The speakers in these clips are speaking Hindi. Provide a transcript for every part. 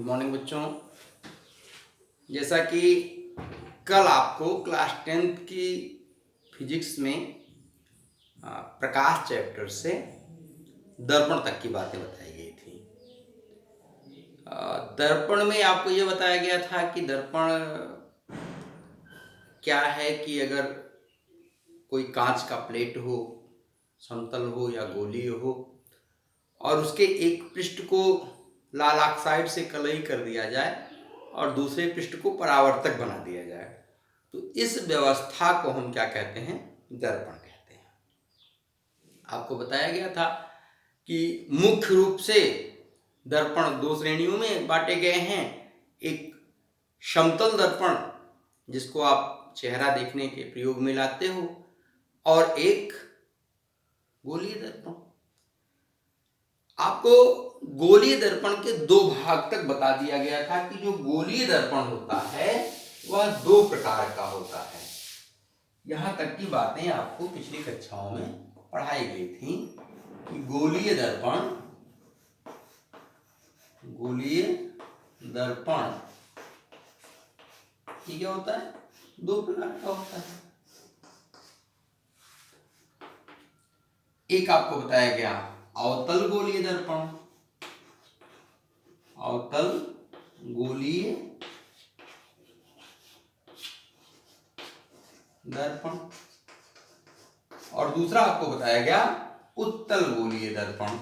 मॉर्निंग बच्चों। जैसा कि कल आपको क्लास 10th की फिजिक्स में प्रकाश चैप्टर से दर्पण तक की बातें बताई गई थी। दर्पण में आपको ये बताया गया था कि दर्पण क्या है कि अगर कोई कांच का प्लेट हो, समतल हो या गोलीय हो, और उसके एक पृष्ठ को लाल ऑक्साइड से कलई कर दिया जाए और दूसरे पृष्ठ को परावर्तक बना दिया जाए, तो इस व्यवस्था को हम क्या कहते हैं? दर्पण कहते हैं। आपको बताया गया था कि मुख्य रूप से दर्पण दो श्रेणियों में बांटे गए हैं। एक समतल दर्पण जिसको आप चेहरा देखने के प्रयोग में लाते हो, और एक गोलीय दर्पण। आपको गोलीय दर्पण के दो भाग तक बता दिया गया था कि जो गोलीय दर्पण होता है वह दो प्रकार का होता है। यहां तक की बातें आपको पिछली कक्षाओं में पढ़ाई गई थी कि गोलीय दर्पण क्या होता है? दो प्रकार का होता है। एक आपको बताया गया अवतल गोलीय दर्पण, अवतल गोलीय दर्पण, और दूसरा आपको बताया गया उत्तल गोलीय दर्पण।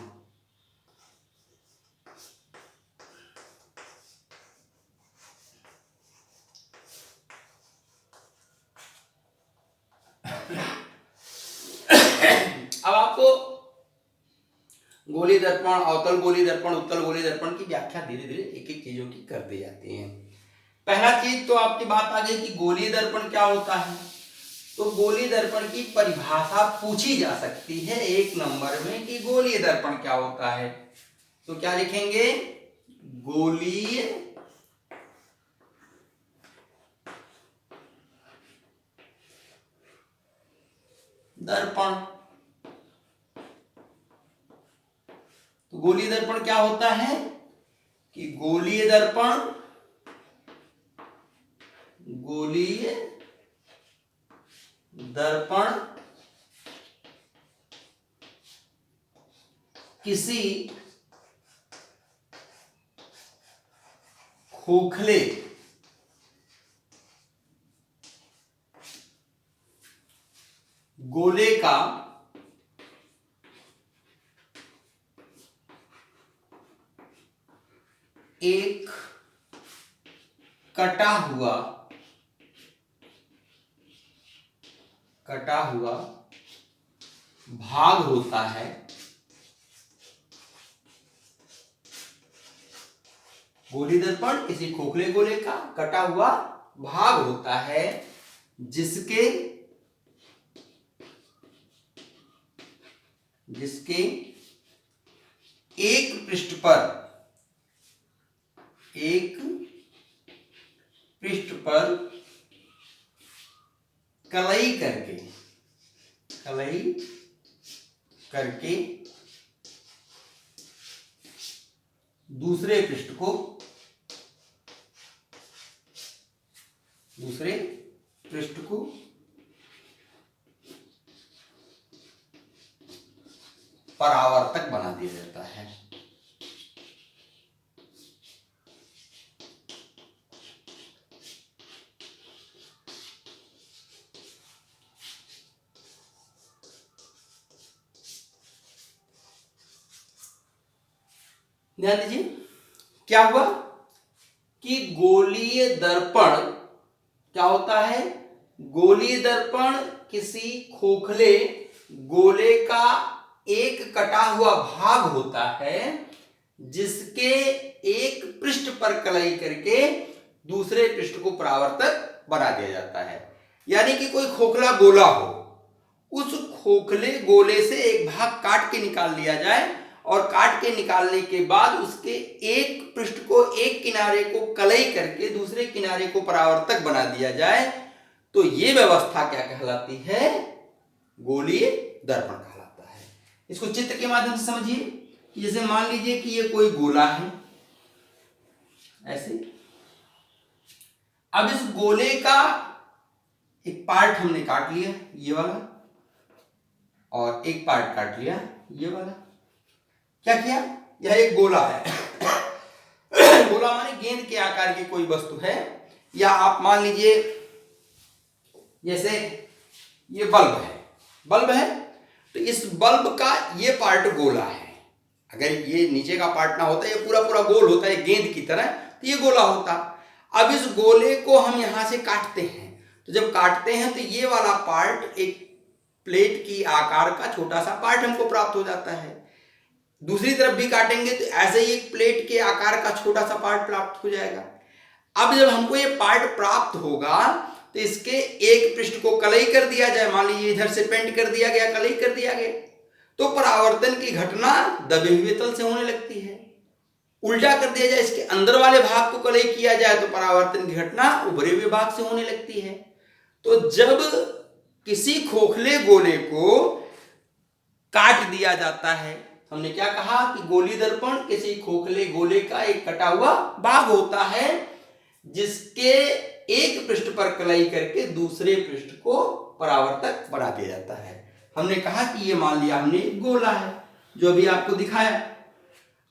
अब आपको गोलीय दर्पण, अवतल गोलीय दर्पण, उत्तल गोलीय दर्पण की व्याख्या धीरे धीरे एक एक चीजों की करती जाती है। पहला चीज तो आपकी बात आ गई कि गोलीय दर्पण क्या होता है। तो गोलीय दर्पण की परिभाषा पूछी जा सकती है एक नंबर में कि गोलीय दर्पण क्या होता है। तो क्या लिखेंगे? गोलीय दर्पण। तो गोलीय दर्पण क्या होता है कि गोलीय दर्पण किसी खोखले गोले का एक कटा हुआ भाग होता है। गोलीय दर्पण किसी खोखले गोले का कटा हुआ भाग होता है जिसके एक पृष्ठ पर कलई करके दूसरे पृष्ठ को परावर्तक बना दिया जाता है। ध्यान दीजिए, क्या हुआ कि गोलीय दर्पण क्या होता है? गोलीय दर्पण किसी खोखले गोले का एक कटा हुआ भाग होता है जिसके एक पृष्ठ पर कलई करके दूसरे पृष्ठ को परावर्तक बना दिया जाता है। यानी कि कोई खोखला गोला हो, उस खोखले गोले से एक भाग काट के निकाल लिया जाए, और काट के निकालने के बाद उसके एक पृष्ठ को, एक किनारे को कलई करके दूसरे किनारे को परावर्तक बना दिया जाए, तो ये व्यवस्था क्या कहलाती है? गोलीय दर्पण कहलाता है। इसको चित्र के माध्यम से समझिए कि जैसे मान लीजिए कि ये कोई गोला है, ऐसे। अब इस गोले का एक पार्ट हमने काट लिया ये वाला, और एक पार्ट काट लिया ये वाला। क्या किया, यह एक गोला है गोला माने गेंद के आकार की कोई वस्तु है, या आप मान लीजिए जैसे ये बल्ब है तो इस बल्ब का ये पार्ट गोला है। अगर ये नीचे का पार्ट ना होता, ये पूरा पूरा गोल होता है गेंद की तरह, तो ये गोला होता। अब इस गोले को हम यहां से काटते हैं, तो जब काटते हैं तो ये वाला पार्ट एक प्लेट की आकार का छोटा सा पार्ट हमको प्राप्त हो जाता है। दूसरी तरफ भी काटेंगे तो ऐसे ही एक प्लेट के आकार का छोटा सा पार्ट प्राप्त हो जाएगा। अब जब हमको ये पार्ट प्राप्त होगा तो इसके एक पृष्ठ को कलई कर दिया जाए, मान लीजिए इधर से पेंट कर दिया गया, कलई कर दिया गया, तो परावर्तन की घटना दबे हुए तल से होने लगती है। उल्टा कर दिया जाए, इसके अंदर वाले भाग को कलई किया जाए तो परावर्तन की घटना उभरे हुए भाग से होने लगती है। तो जब किसी खोखले गोले को काट दिया जाता है, हमने क्या कहा कि गोली दर्पण किसी खोखले गोले का एक कटा हुआ भाग होता है जिसके एक पृष्ठ पर कलई करके दूसरे पृष्ठ को परावर्तक बना दिया जाता है। हमने कहा कि ये मान लिया हमने एक गोला है जो अभी आपको दिखाया।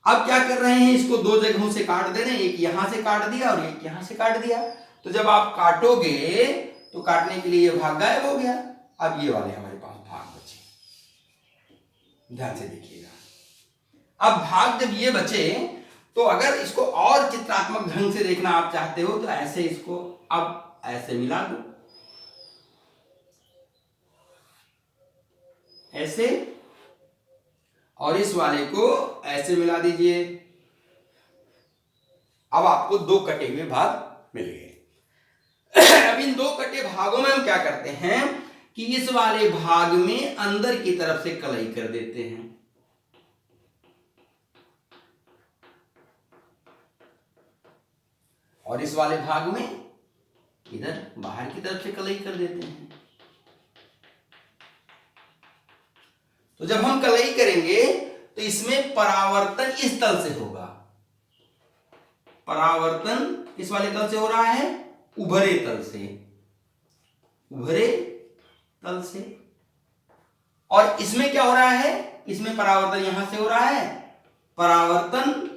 अब क्या कर रहे हैं, इसको दो जगहों से काट दे रहे हैं, एक यहां से काट दिया और एक यहां से काट दिया। तो जब आप काटोगे तो काटने के लिए ये भाग गायब हो गया। अब ये वाले हमारे पास भाग बचे, ध्यान से देखिएगा। अब भाग जब ये बचे तो अगर इसको और चित्रात्मक ढंग से देखना आप चाहते हो तो ऐसे इसको अब ऐसे मिला दो, ऐसे, और इस वाले को ऐसे मिला दीजिए। अब आपको दो कटे हुए भाग मिल गए। अब इन दो कटे भागों में हम क्या करते हैं कि इस वाले भाग में अंदर की तरफ से कलई कर देते हैं, और इस वाले भाग में इधर बाहर की तरफ से कलई कर देते हैं। तो जब हम कलई करेंगे तो इसमें परावर्तन इस तल से होगा। परावर्तन इस वाले तल से हो रहा है, उभरे तल से, उभरे तल से। और इसमें क्या हो रहा है, इसमें परावर्तन यहां से हो रहा है, परावर्तन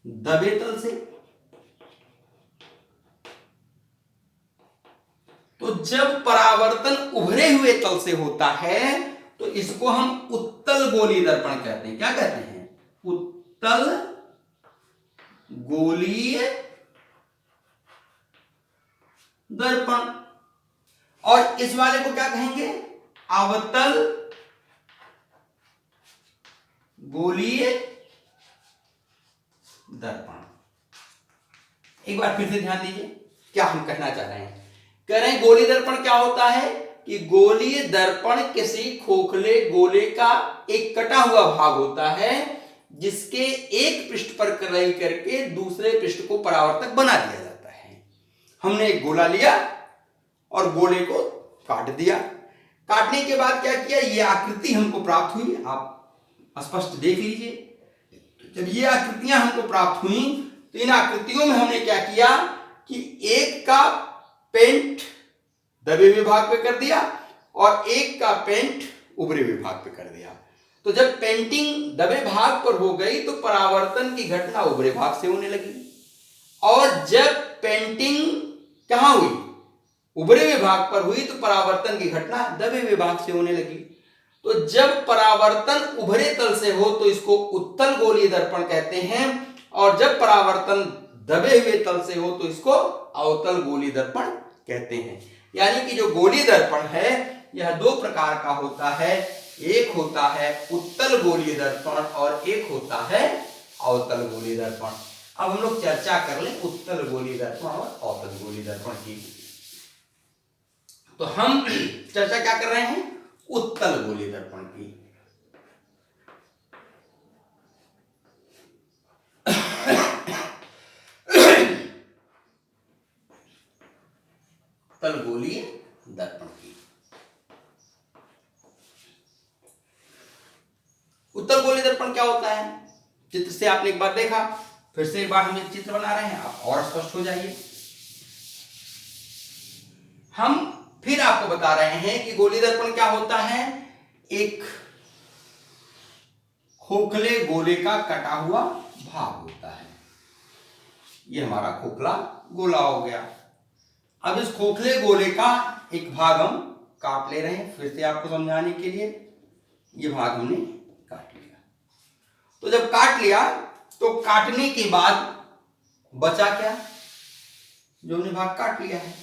दबे तल से। तो जब परावर्तन उभरे हुए तल से होता है तो इसको हम उत्तल गोलीय दर्पण कहते हैं। क्या कहते हैं, उत्तल गोलीय दर्पण। और इस वाले को क्या कहेंगे, अवतल गोलीय दर्पण। एक बार फिर से ध्यान दीजिए क्या हम कहना चाह रहे हैं। कह रहे हैं गोलीय दर्पण क्या होता है कि गोलीय दर्पण किसी खोखले गोले का एक कटा हुआ भाग होता है जिसके एक पृष्ठ पर कलई करके दूसरे पृष्ठ को परावर्तक बना दिया जाता है। हमने एक गोला लिया और गोले को काट दिया। काटने के बाद क्या किया, ये आकृति हमको प्राप्त हुई, आप स्पष्ट देख लीजिए। जब ये आकृतियां हमको प्राप्त हुई तो इन आकृतियों में हमने क्या किया कि एक का पेंट दबे हुए भाग पे कर दिया और एक का पेंट उभरे हुए भाग पे कर दिया। तो जब पेंटिंग दबे भाग पर हो गई तो परावर्तन की घटना उभरे भाग से होने लगी, और जब पेंटिंग कहां हुई, उभरे हुए भाग पर हुई, तो परावर्तन की घटना दबे हुए भाग से होने लगी। तो जब परावर्तन उभरे तल से हो तो इसको उत्तल गोलीय दर्पण कहते हैं, और जब परावर्तन दबे हुए तल से हो तो इसको अवतल गोलीय दर्पण कहते हैं। यानी कि जो गोलीय दर्पण है यह दो प्रकार का होता है, एक होता है उत्तल गोलीय दर्पण और एक होता है अवतल गोलीय दर्पण। अब हम लोग चर्चा कर लें उत्तल गोलीय दर्पण और अवतल गोलीय दर्पण की। तो हम चर्चा क्या कर रहे हैं, उत्तल गोलीय दर्पण की। उत्तल गोलीय दर्पण की। उत्तल गोलीय दर्पण क्या होता है, चित्र से आपने एक बार देखा, फिर से एक बार हम एक चित्र बना रहे हैं, आप और स्पष्ट हो जाइए। हम फिर आपको बता रहे हैं कि गोलीय दर्पण क्या होता है। एक खोखले गोले का कटा हुआ भाग होता है। ये हमारा खोखला गोला हो गया। अब इस खोखले गोले का एक भाग हम काट ले रहे हैं, फिर से आपको समझाने के लिए। ये भाग हमने काट लिया। तो जब काट लिया तो काटने के बाद बचा क्या, जो हमने भाग काट लिया है।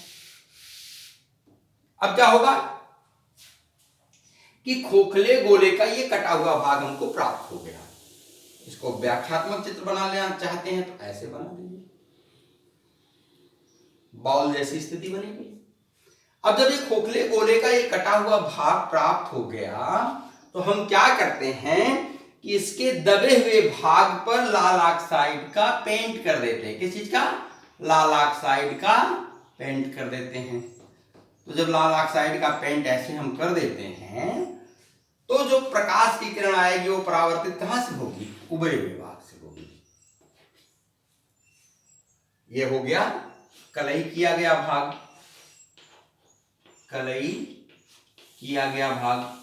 अब क्या होगा कि खोखले गोले का ये कटा हुआ भाग हमको प्राप्त हो गया। इसको व्याख्यात्मक चित्र बना लेना चाहते हैं तो ऐसे बना दीजिए, बॉल जैसी स्थिति बनेगी। अब जब ये खोखले गोले का ये कटा हुआ भाग प्राप्त हो गया तो हम क्या करते हैं कि इसके दबे हुए भाग पर लाल ऑक्साइड का पेंट कर देते हैं। किस चीज का? लाल ऑक्साइड का पेंट कर देते हैं। तो जब लाल ऑक्साइड का पेंट ऐसे हम कर देते हैं तो जो प्रकाश की किरण आएगी वो परावर्तित कहां से होगी? उभरे हुए भाग से होगी। ये हो गया कलई किया गया भाग, कलई किया गया भाग।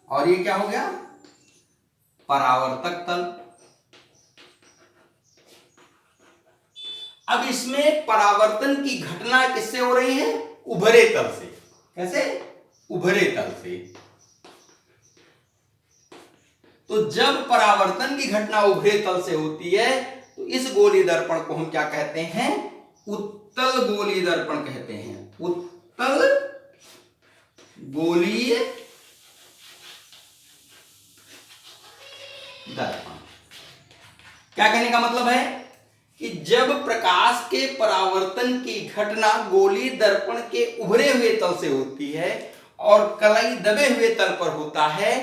और ये क्या हो गया? परावर्तक तल। अब इसमें परावर्तन की घटना किससे हो रही है? उभरे तल से। कैसे? उभरे तल से। तो जब परावर्तन की घटना उभरे तल से होती है तो इस गोलीय दर्पण को हम क्या कहते हैं? उत्तल गोलीय दर्पण कहते हैं। उत्तल गोलीय दर्पण। क्या कहने का मतलब है कि जब प्रकाश के परावर्तन की घटना गोलीय दर्पण के उभरे हुए तल से होती है और कलई दबे हुए तल पर होता है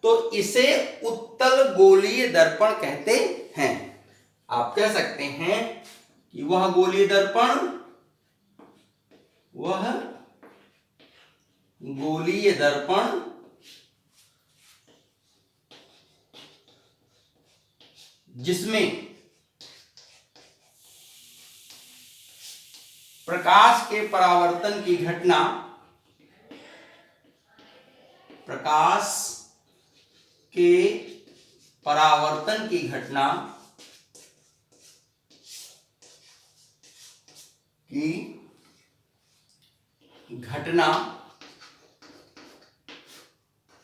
तो इसे उत्तल गोलीय दर्पण कहते हैं। आप कह सकते हैं कि वह गोलीय दर्पण जिसमें प्रकाश के परावर्तन की घटना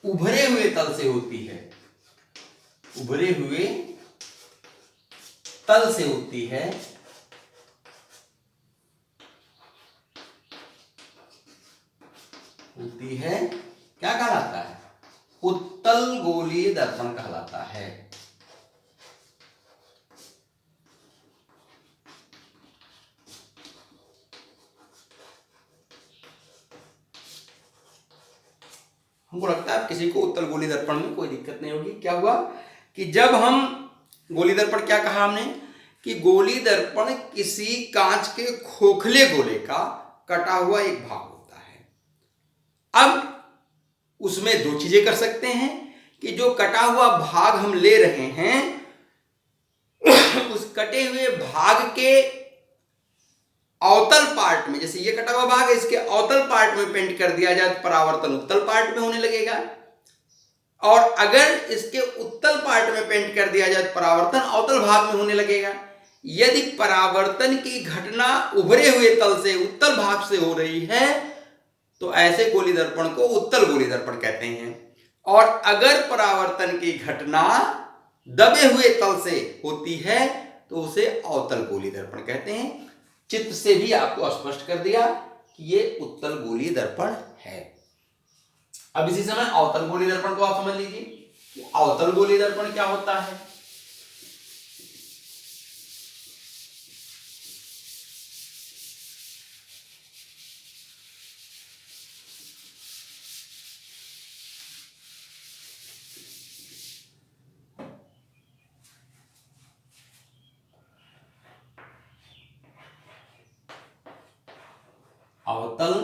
उभरे हुए तल से होती है। उभरे हुए तल से होती है क्या कहलाता है? उत्तल गोलीय दर्पण कहलाता है। हमको लगता है किसी को उत्तल गोलीय दर्पण में कोई दिक्कत नहीं होगी। क्या हुआ कि जब हम गोलीय दर्पण, क्या कहा हमने कि गोलीय दर्पण किसी कांच के खोखले गोले का कटा हुआ एक भाग होता है। अब उसमें दो चीजें कर सकते हैं कि जो कटा हुआ भाग हम ले रहे हैं उस कटे हुए भाग के अवतल पार्ट में, जैसे ये कटा हुआ भाग है, इसके अवतल पार्ट में पेंट कर दिया जाए तो परावर्तन उत्तल पार्ट में होने लगेगा। और अगर इसके उत्तल पार्ट में पेंट कर दिया जाए तो परावर्तन अवतल भाग में होने लगेगा। यदि परावर्तन की घटना उभरे हुए तल से उत्तल भाग से हो रही है तो ऐसे गोलीय दर्पण को उत्तल गोलीय दर्पण कहते हैं। और अगर परावर्तन की घटना दबे हुए तल से होती है तो उसे अवतल गोलीय दर्पण कहते हैं। चित्र से भी आपको स्पष्ट कर दिया कि ये उत्तल गोलीय दर्पण है। अब इसी समय अवतल गोलीय दर्पण को आप समझ लीजिए कि अवतल गोलीय दर्पण क्या होता है। अवतल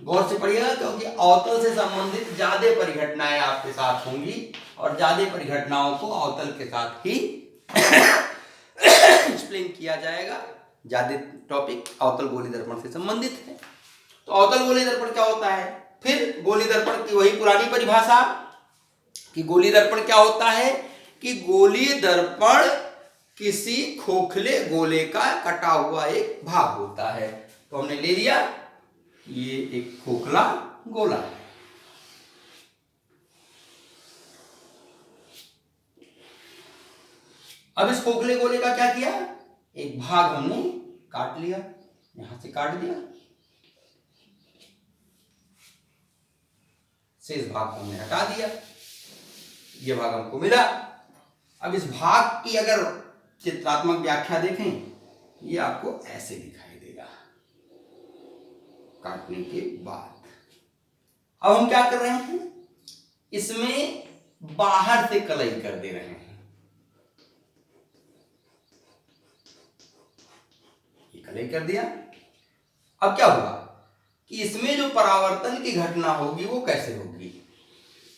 गौर से पढ़िएगा, क्योंकि अवतल से संबंधित ज्यादा परिघटनाएं आपके साथ होंगी और ज्यादा परिघटनाओं को अवतल के साथ ही एक्सप्लेन किया जाएगा। ज्यादा टॉपिक अवतल गोली दर्पण से संबंधित है। तो अवतल गोली दर्पण क्या होता है? फिर गोली दर्पण की वही पुरानी परिभाषा कि गोली दर्पण क्या होता है कि गोली दर्पण किसी खोखले गोले का कटा हुआ एक भाग होता है। तो हमने ले लिया ये एक खोखला गोला है। अब इस खोखले गोले का क्या किया, एक भाग हमने काट लिया, यहां से काट दिया, शेष भाग को हमने हटा दिया, ये भाग हमको मिला। अब इस भाग की अगर चित्रात्मक व्याख्या देखें, ये आपको ऐसे दिखाई देगा काटने के बाद। अब हम क्या कर रहे हैं, इसमें बाहर से कलई कर दे रहे हैं। ये कलई कर दिया। अब क्या हुआ कि इसमें जो परावर्तन की घटना होगी वो कैसे होगी,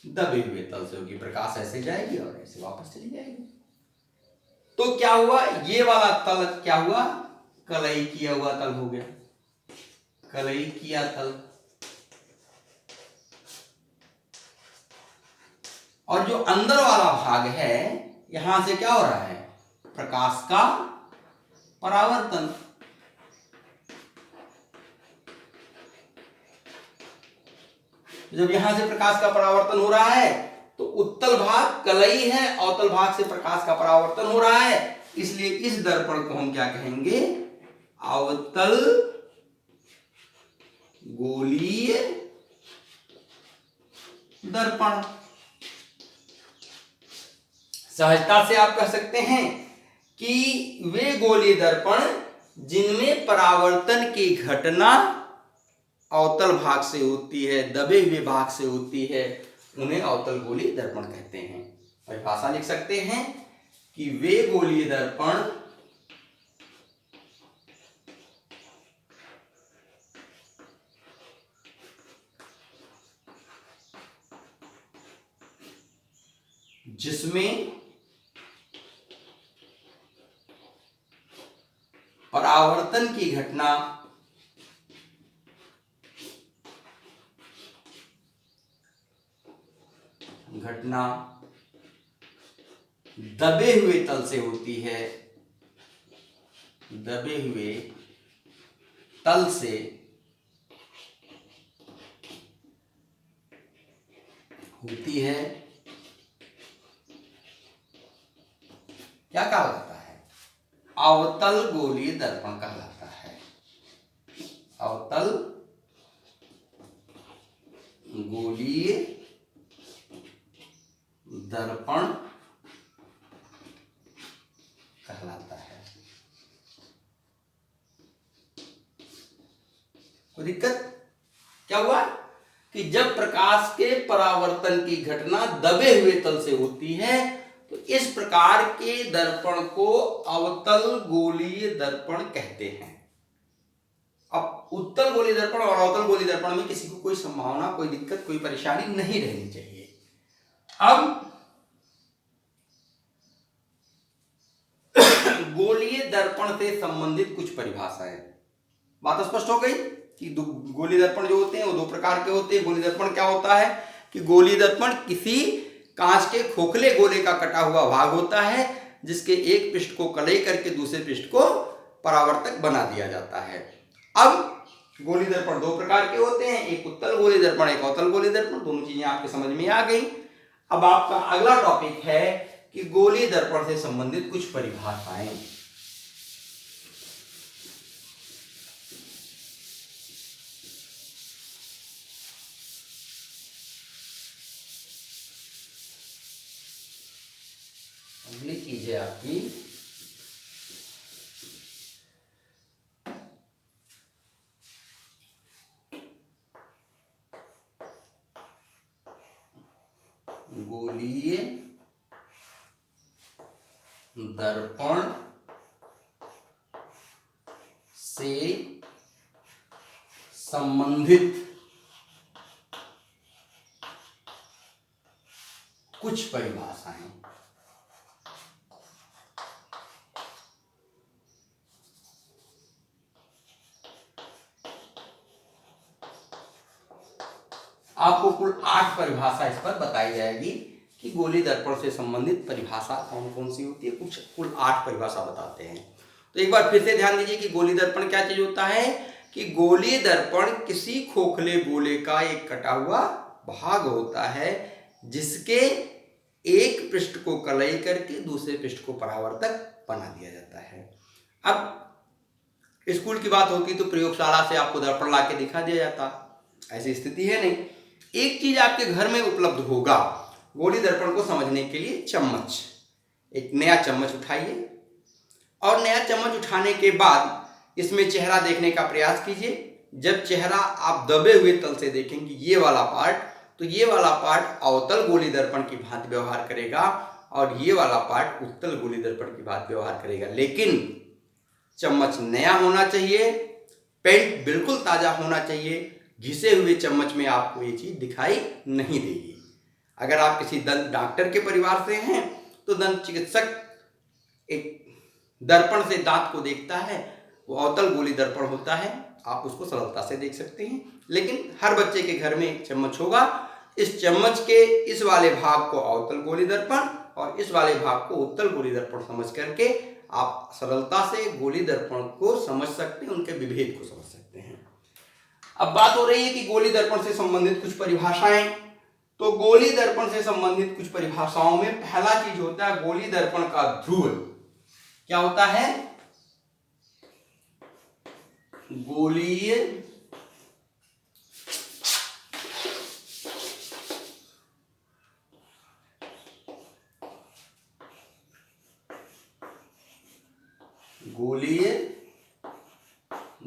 दबे हुए तल से होगी। प्रकाश ऐसे जाएगी और ऐसे वापस चली जाएगी। तो क्या हुआ, ये वाला तल क्या हुआ, कलई किया हुआ तल हो गया, कलई किया तल। और जो अंदर वाला भाग है, यहां से क्या हो रहा है, प्रकाश का परावर्तन। जब यहां से प्रकाश का परावर्तन हो रहा है तो उत्तल भाग कलई है, अवतल भाग से प्रकाश का परावर्तन हो रहा है, इसलिए इस दर्पण को हम क्या कहेंगे, अवतल गोलीय दर्पण। सहजता से आप कह सकते हैं कि वे गोलीय दर्पण जिनमें परावर्तन की घटना अवतल भाग से होती है, दबे हुए भाग से होती है, उन्हें अवतल गोलीय दर्पण कहते हैं। परिभाषा लिख सकते हैं कि वे गोलीय दर्पण जिसमें परावर्तन की घटना दबे हुए तल से होती है, दबे हुए तल से होती है, क्या कहलाता है, अवतल गोलीय दर्पण कहलाता है। अवतल गोलीय दर्पण कहलाता है। कोई दिक्कत? क्या हुआ कि जब प्रकाश के परावर्तन की घटना दबे हुए तल से होती है तो इस प्रकार के दर्पण को अवतल गोलीय दर्पण कहते हैं। अब उत्तल गोलीय दर्पण और अवतल गोलीय दर्पण में किसी को कोई संभावना, कोई दिक्कत, कोई परेशानी नहीं रहनी चाहिए। अब गोलीय दर्पण से संबंधित कुछ परिभाषाएं, बात स्पष्ट हो गई कि गोलीय दर्पण जो होते हैं वो दो प्रकार के होते हैं। गोलीय दर्पण क्या होता है कि गोलीय दर्पण किसी कांच के खोखले गोले का कटा हुआ भाग होता है जिसके एक पृष्ठ को कलई करके दूसरे पृष्ठ को परावर्तक बना दिया जाता है। अब गोलीय दर्पण दो प्रकार के होते हैं, एक उत्तल गोलीय दर्पण, एक अवतल गोलीय दर्पण। दोनों चीजें आपके समझ में आ गई। अब आपका अगला टॉपिक है कि गोलीय दर्पण से संबंधित कुछ परिभाषाएं। अगली चीज है आपकी गोलीय दर्पण से संबंधित कुछ परिभाषाएं। आपको कुल 8 परिभाषा इस पर बताई जाएगी कि गोलीय दर्पण से संबंधित परिभाषा कौन कौन सी होती है। कुल 8 परिभाषा बताते हैं। तो एक बार फिर से ध्यान दीजिए कि गोलीय दर्पण क्या चीज होता है कि गोलीय दर्पण किसी खोखले गोले का एक कटा हुआ भाग होता है जिसके एक पृष्ठ को कलई करके दूसरे पृष्ठ को परावर्तक बना दिया जाता है। अब स्कूल की बात होती तो प्रयोगशाला से आपको दर्पण ला के दिखा दिया जाता, ऐसी स्थिति है नहीं। एक चीज आपके घर में उपलब्ध होगा गोलीय दर्पण को समझने के लिए, चम्मच। एक नया चम्मच उठाइए और नया चम्मच उठाने के बाद इसमें चेहरा देखने का प्रयास कीजिए। जब चेहरा आप दबे हुए तल से देखेंगे ये वाला पार्ट, तो ये वाला पार्ट अवतल गोलीय दर्पण की भांति व्यवहार करेगा और ये वाला पार्ट उत्तल गोलीय दर्पण की भांति व्यवहार करेगा। लेकिन चम्मच नया होना चाहिए, पेंट बिल्कुल ताजा होना चाहिए। घिसे हुए चम्मच में आपको ये चीज दिखाई नहीं देगी। अगर आप किसी दंत डॉक्टर के परिवार से हैं तो दंत चिकित्सक एक दर्पण से दांत को देखता है, वो अवतल गोलीय दर्पण होता है, आप उसको सरलता से देख सकते हैं। लेकिन हर बच्चे के घर में एक चम्मच होगा। इस चम्मच के इस वाले भाग को अवतल गोलीय दर्पण और इस वाले भाग को उत्तल गोलीय दर्पण समझ करके आप सरलता से गोलीय दर्पण को समझ सकते हैं, उनके विभेद को समझ सकते हैं। अब बात हो रही है कि गोलीय दर्पण से संबंधित कुछ परिभाषाएं। तो गोलीय दर्पण से संबंधित कुछ परिभाषाओं में पहला चीज होता है गोलीय दर्पण का ध्रुव। क्या होता है? गोलीय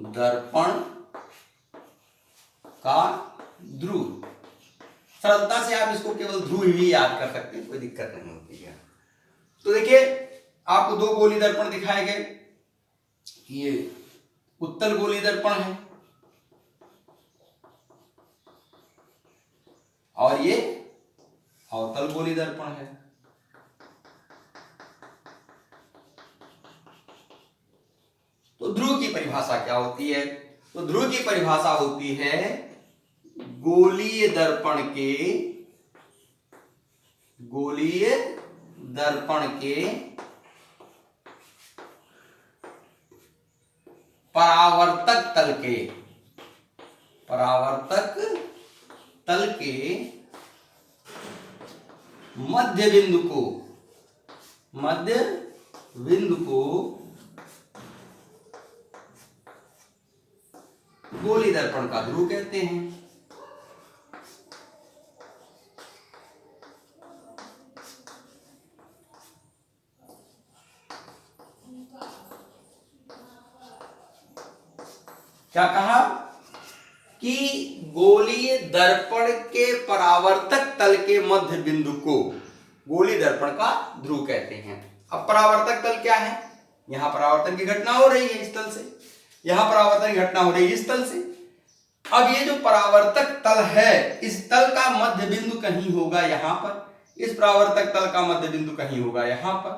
दर्पण का ध्रुव। सरलता से आप इसको केवल ध्रुव ही याद कर सकते हैं, कोई दिक्कत नहीं होती है। तो देखिए आपको 2 गोलीय दर्पण दिखाए गए। ये उत्तल गोलीय दर्पण है और ये अवतल गोलीय दर्पण है। तो ध्रुव की परिभाषा क्या होती है? तो ध्रुव की परिभाषा होती है गोलीय दर्पण के परावर्तक तल के मध्य बिंदु को गोलीय दर्पण का ध्रुव कहते हैं। क्या कहा कि गोलीय दर्पण के परावर्तक तल के मध्य बिंदु को गोलीय दर्पण का ध्रुव कहते हैं। अब परावर्तक तल क्या है? यहां परावर्तन की घटना हो रही है इस तल से, यहां परावर्तन की घटना हो रही है इस तल से। अब ये जो परावर्तक तल है, इस तल का मध्य बिंदु कहीं होगा यहां पर, इस परावर्तक तल का मध्य बिंदु कहीं होगा यहां पर।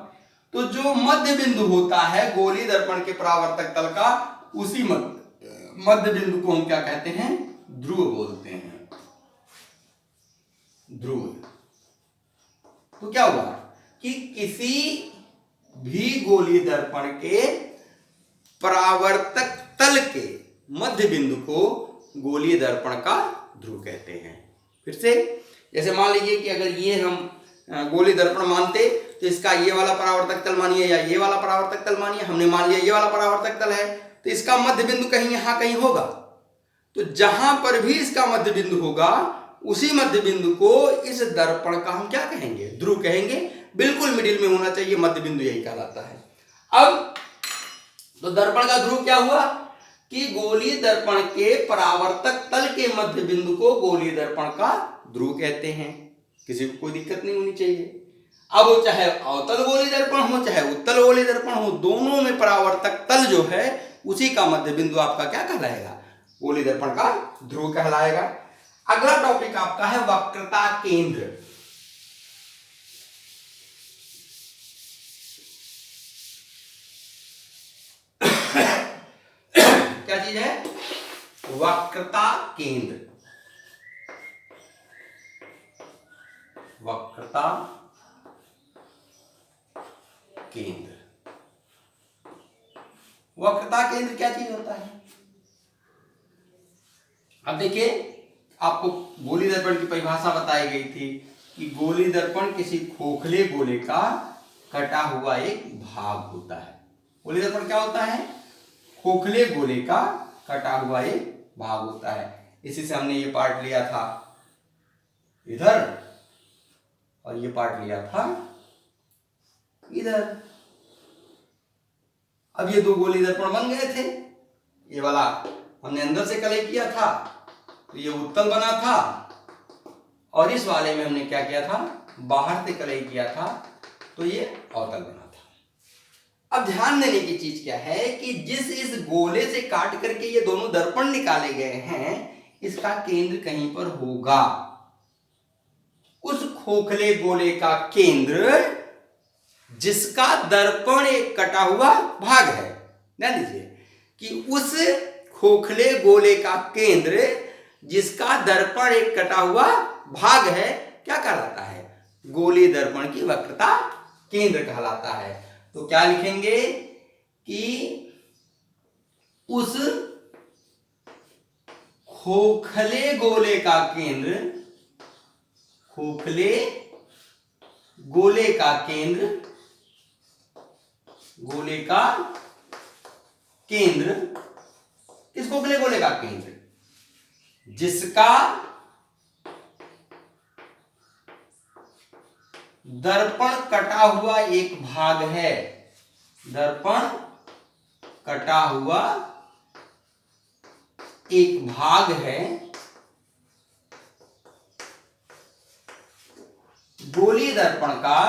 तो जो मध्य बिंदु होता है गोलीय दर्पण के परावर्तक तल का, उसी मध्य बिंदु को हम क्या कहते हैं? ध्रुव बोलते हैं, ध्रुव। तो क्या हुआ कि किसी भी गोलीय दर्पण के परावर्तक तल के मध्य बिंदु को गोलीय दर्पण का ध्रुव कहते हैं। फिर से जैसे मान लीजिए कि अगर ये हम गोलीय दर्पण मानते तो इसका ये वाला परावर्तक तल मानिए या ये वाला परावर्तक तल मानिए, हमने मान लिया ये वाला परावर्तक तल है, तो इसका मध्य बिंदु कहीं यहां कहीं होगा। तो जहां पर भी इसका मध्य बिंदु होगा उसी मध्य बिंदु को इस दर्पण का हम क्या कहेंगे? ध्रुव कहेंगे। बिल्कुल मिडिल में होना चाहिए, मध्य बिंदु यही कहलाता है। अब तो दर्पण का ध्रुव क्या हुआ कि गोलीय दर्पण के परावर्तक तल के मध्य बिंदु को गोलीय दर्पण का ध्रुव कहते हैं। किसी को कोई दिक्कत नहीं होनी चाहिए। अब वो चाहे अवतल गोलीय दर्पण हो चाहे उत्तल गोलीय दर्पण हो, दोनों में परावर्तक तल जो है उसी का मध्य बिंदु आपका क्या कहलाएगा? गोलीय दर्पण का ध्रुव कहलाएगा। अगला टॉपिक आपका है वक्रता केंद्र। वक्रता केंद्र, वक्रता केंद्र। वक्रता केंद्र क्या चीज होता है? अब देखिए, आपको गोली दर्पण की परिभाषा बताई गई थी कि गोली दर्पण किसी खोखले गोले का कटा हुआ एक भाग होता है। गोली दर्पण क्या होता है? खोखले गोले का कटा हुआ एक भाग होता है। इसी से हमने ये पार्ट लिया था इधर और ये पार्ट लिया था इधर। अब ये दो गोली दर्पण बन गए थे। ये वाला हमने अंदर से कलई किया था तो ये उत्तल बना था, और इस वाले में हमने क्या किया था? बाहर से कलई किया था तो ये अवतल बना था। अब ध्यान देने की चीज क्या है कि जिस इस गोले से काट करके ये दोनों दर्पण निकाले गए हैं, इसका केंद्र कहीं पर होगा। उस खोखले गोले का केंद्र जिसका दर्पण एक कटा हुआ भाग है। ध्यान दीजिए कि उस खोखले गोले का केंद्र जिसका दर्पण एक कटा हुआ भाग है, क्या कहलाता है? गोली दर्पण की वक्रता केंद्र कहलाता है। तो क्या लिखेंगे कि उस खोखले गोले का केंद्र, खोखले गोले का केंद्र, गोले का केंद्र, किस खोखले गोले का केंद्र? जिसका दर्पण कटा हुआ एक भाग है, दर्पण कटा हुआ एक भाग है, गोली दर्पण का,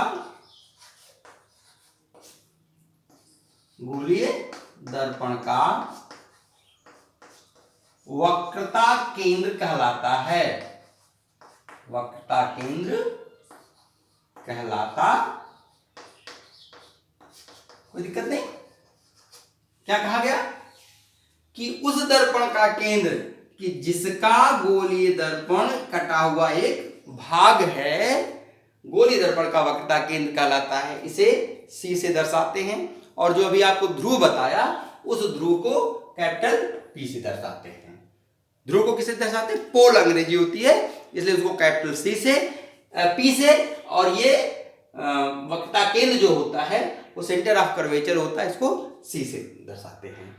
गोलीय दर्पण का वक्रता केंद्र कहलाता है। वक्रता केंद्र कहलाता, कोई दिक्कत नहीं। क्या कहा गया कि उस दर्पण का केंद्र कि जिसका गोलीय दर्पण कटा हुआ एक भाग है, गोली दर्पण का वक्रता केंद्र कहलाता है। इसे सी से दर्शाते हैं, और जो अभी आपको ध्रुव बताया उस ध्रुव को कैपिटल पी से दर्शाते हैं। ध्रुव को किससे दर्शाते हैं? पोल अंग्रेजी होती है, इसलिए उसको कैपिटल सी से, पी से, और ये वक्रता केंद्र जो होता है वो सेंटर ऑफ कर्वेचर होता है, इसको सी से दर्शाते हैं।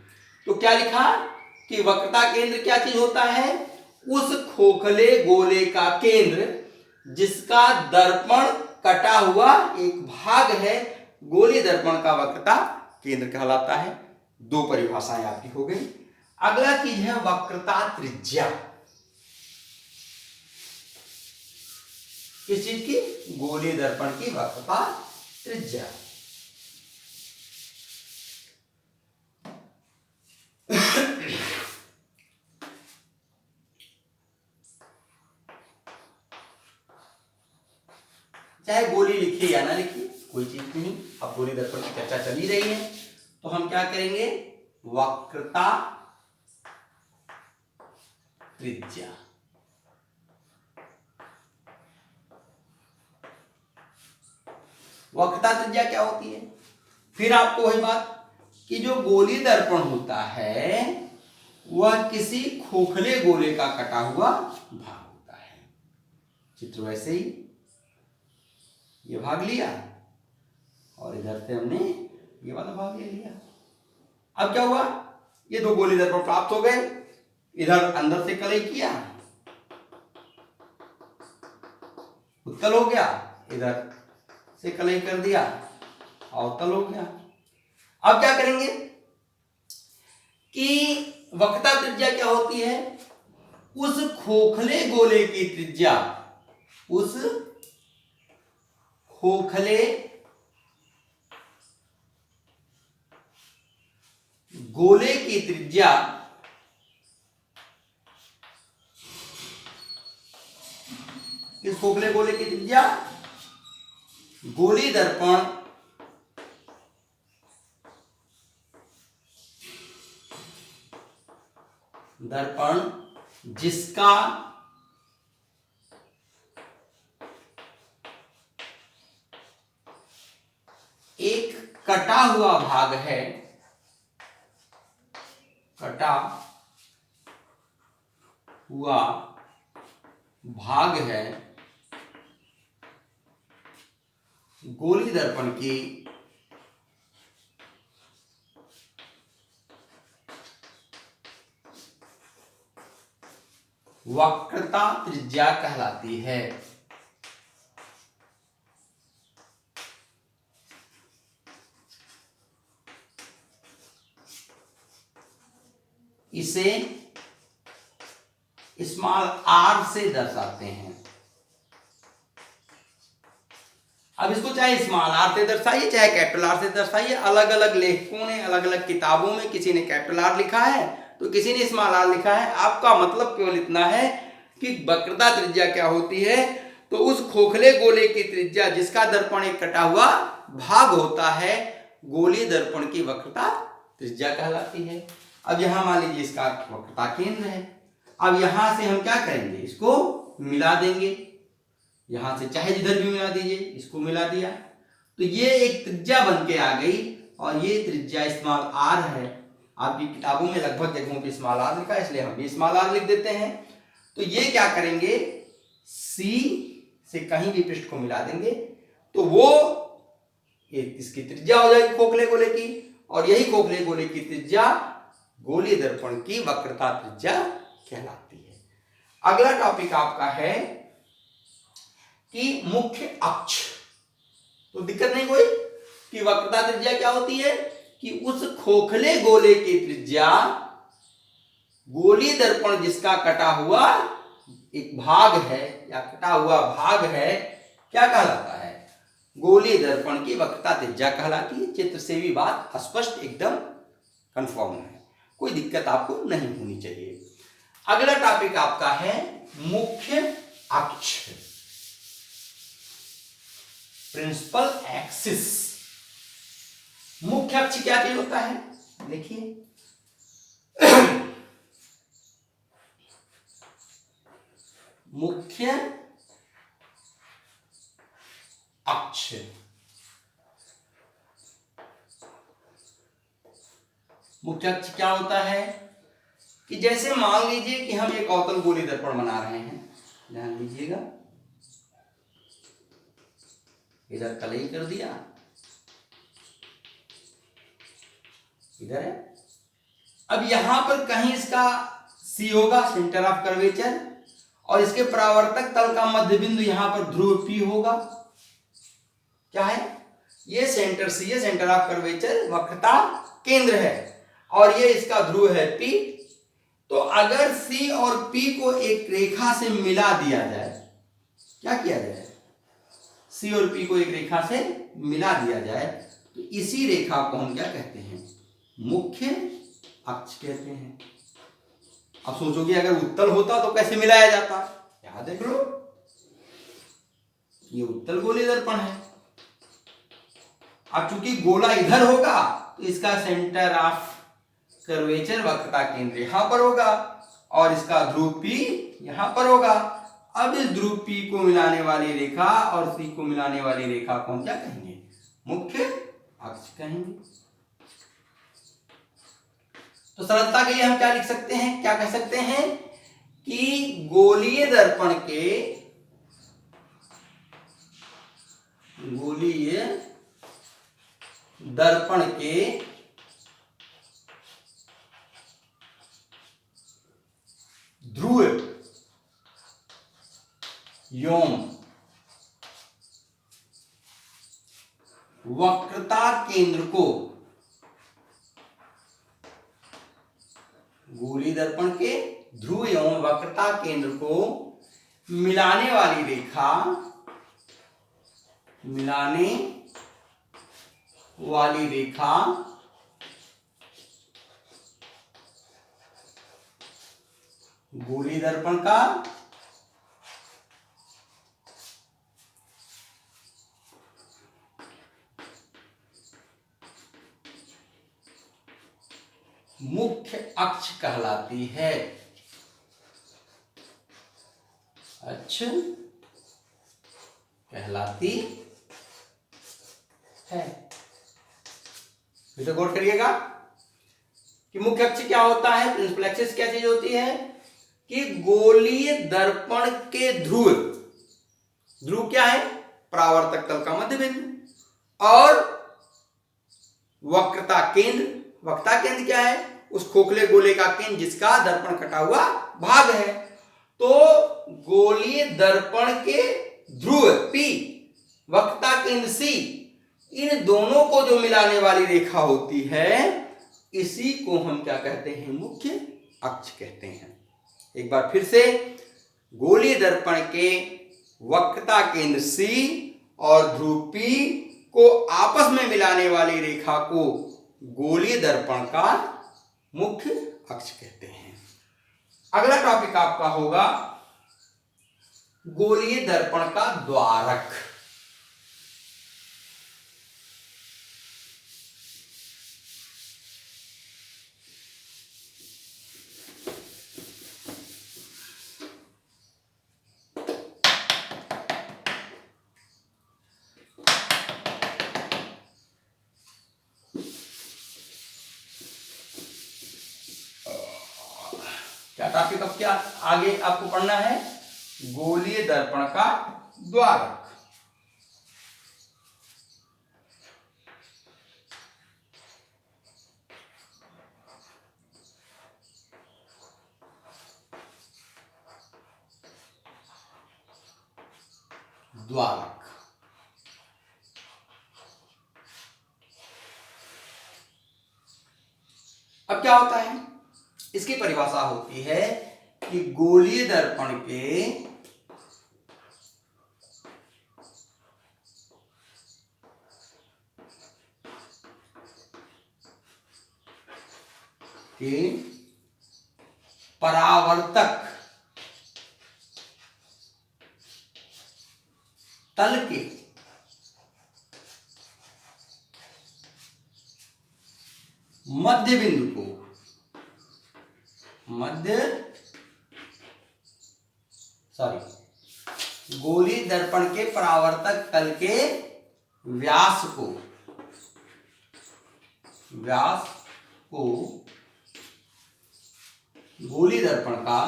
तो क्या लिखा कि वक्रता केंद्र क्या चीज होता है? उस खोखले गोले का केंद्र जिसका दर्पण कटा हुआ एक भाग है, गोली दर्पण का वक्रता केंद्र कहलाता है। दो परिभाषाएं आपकी हो गई। अगला चीज है वक्रता त्रिज्या। किस चीज की? गोली दर्पण की वक्रता त्रिज्या। चाहे गोली लिखिए या ना लिखिए, कोई चीज नहीं। अब गोली दर्पण की चर्चा चल ही रही है तो हम क्या करेंगे? वक्रता त्रिज्या। वक्रता त्रिज्या क्या होती है? फिर आपको वही बात कि जो गोली दर्पण होता है वह किसी खोखले गोले का कटा हुआ भाग होता है। चित्र वैसे ही, ये भाग लिया और इधर से हमने ये वाला भाग ले लिया। अब क्या हुआ? ये दो गोली दर्पण प्राप्त हो गए। इधर अंदर से कलई किया, उत्तल हो गया, इधर से कलई कर दिया, अवतल हो गया। अब क्या करेंगे कि वक्रता त्रिज्या क्या होती है? उस खोखले गोले की त्रिज्या, उस खोखले गोले की त्रिज्या इस खोखले गोले की त्रिज्या गोली दर्पण जिसका एक कटा हुआ भाग है, कटा हुआ भाग है गोली दर्पण की वक्रता त्रिज्या कहलाती है। इसे स्मॉल आर से दर्शाते हैं। अब इसको चाहे स्मॉल आर से दर्शाइए चाहे कैपिटल आर से दर्शाइए, अलग अलग लेखकों ने अलग अलग किताबों में किसी ने कैपिटल आर लिखा है तो किसी ने स्मॉल आर लिखा है। आपका मतलब केवल इतना है कि वक्रता त्रिज्या क्या होती है, तो उस खोखले गोले की त्रिज्या जिसका दर्पण एक कटा हुआ भाग होता है, गोलीय दर्पण की वक्रता त्रिज्या कहलाती है। अब यहां मान लीजिए इसका वक्रता केंद्र है। अब यहां से हम क्या करेंगे, इसको मिला देंगे, यहां से चाहे जिधर भी मिला दीजिए, इसको मिला दिया तो ये एक त्रिज्या बन के आ गई और ये त्रिज्या स्मॉल आर है। आपकी किताबों में लगभग जगहों पे स्मॉल आर लिखा है, इसलिए हम भी स्मॉल आर लिख देते हैं। तो ये क्या करेंगे, सी से कहीं भी पृष्ठ को मिला देंगे तो वो इसकी त्रिज्या हो जाएगी खोखले गोले की, और यही खोखले गोले की त्रिज्या गोलीय दर्पण की वक्रता त्रिज्या कहलाती है। अगला टॉपिक आपका है कि मुख्य अक्ष। तो दिक्कत नहीं कोई कि वक्रता त्रिज्या क्या होती है कि उस खोखले गोले की त्रिज्या गोलीय दर्पण जिसका कटा हुआ एक भाग है या कटा हुआ भाग है क्या कहलाता है, गोलीय दर्पण की वक्रता त्रिज्या कहलाती है। चित्र से भी बात स्पष्ट एकदम कंफर्म है, कोई दिक्कत आपको नहीं होनी चाहिए। अगला टॉपिक आपका है मुख्य अक्ष, प्रिंसिपल एक्सिस। मुख्य अक्ष क्या चीज होता है, देखिए मुख्य अक्ष मुख्य अक्ष क्या होता है कि जैसे मान लीजिए कि हम एक अवतल गोलीय दर्पण बना रहे हैं, ध्यान दीजिएगा, इधर कलई कर दिया, इधर है। अब यहां पर कहीं इसका सी होगा, सेंटर ऑफ कर्वेचर, और इसके परावर्तक तल का मध्य बिंदु यहां पर ध्रुव पी होगा। क्या है, ये सेंटर सी है, सेंटर ऑफ कर्वेचर वक्रता केंद्र है, और ये इसका ध्रुव है पी। तो अगर सी और पी को एक रेखा से मिला दिया जाए, क्या किया जाए, सी और पी को एक रेखा से मिला दिया जाए, तो इसी रेखा को हम क्या कहते हैं, मुख्य अक्ष कहते हैं। अब सोचोगे अगर उत्तल होता तो कैसे मिलाया जाता, यहां देख लो, ये उत्तल गोलीय दर्पण है। अब चूंकि गोला इधर होगा तो इसका सेंटर ऑफ कर्वेचर वक्रता केंद्र यहां पर होगा और इसका ध्रुव पी यहां पर होगा। अब इस ध्रुव पी को मिलाने वाली रेखा और सी को मिलाने वाली रेखा को हम क्या कहेंगे, मुख्य अक्ष कहेंगे। तो सरलता के लिए हम क्या लिख सकते हैं, क्या कह सकते हैं कि गोलीय दर्पण के ध्रुव एवं वक्रता केंद्र को, गोलीय दर्पण के ध्रुव एवं वक्रता केंद्र को मिलाने वाली रेखा, गोलीय दर्पण का मुख्य अक्ष कहलाती है। अक्ष कहलाती है। फिर से गौर करिएगा कि मुख्य अक्ष क्या होता है, प्रिंसिपल एक्सिस क्या चीज होती है कि गोलीय दर्पण के ध्रुव, ध्रुव क्या है, परावर्तक तल का मध्य बिंदु, और वक्रता केंद्र, वक्रता केंद्र क्या है, उस खोखले गोले का केंद्र जिसका दर्पण कटा हुआ भाग है। तो गोलीय दर्पण के ध्रुव P, वक्रता केंद्र C, इन दोनों को जो मिलाने वाली रेखा होती है, इसी को हम क्या कहते हैं, मुख्य अक्ष कहते हैं। एक बार फिर से, गोलीय दर्पण के वक्रता केंद्र C और ध्रुव P को आपस में मिलाने वाली रेखा को गोलीय दर्पण का मुख्य अक्ष कहते हैं। अगला टॉपिक आपका होगा गोलीय दर्पण का द्वारक। क्या टॉपिक अब क्या आगे आपको पढ़ना है, गोलीय दर्पण का द्वारक। द्वारक अब क्या होता है, इसकी परिभाषा होती है कि गोलीय दर्पण के परावर्तक तल के मध्य बिंदु को, गोलीय दर्पण के परावर्तक तल के व्यास को गोलीय दर्पण का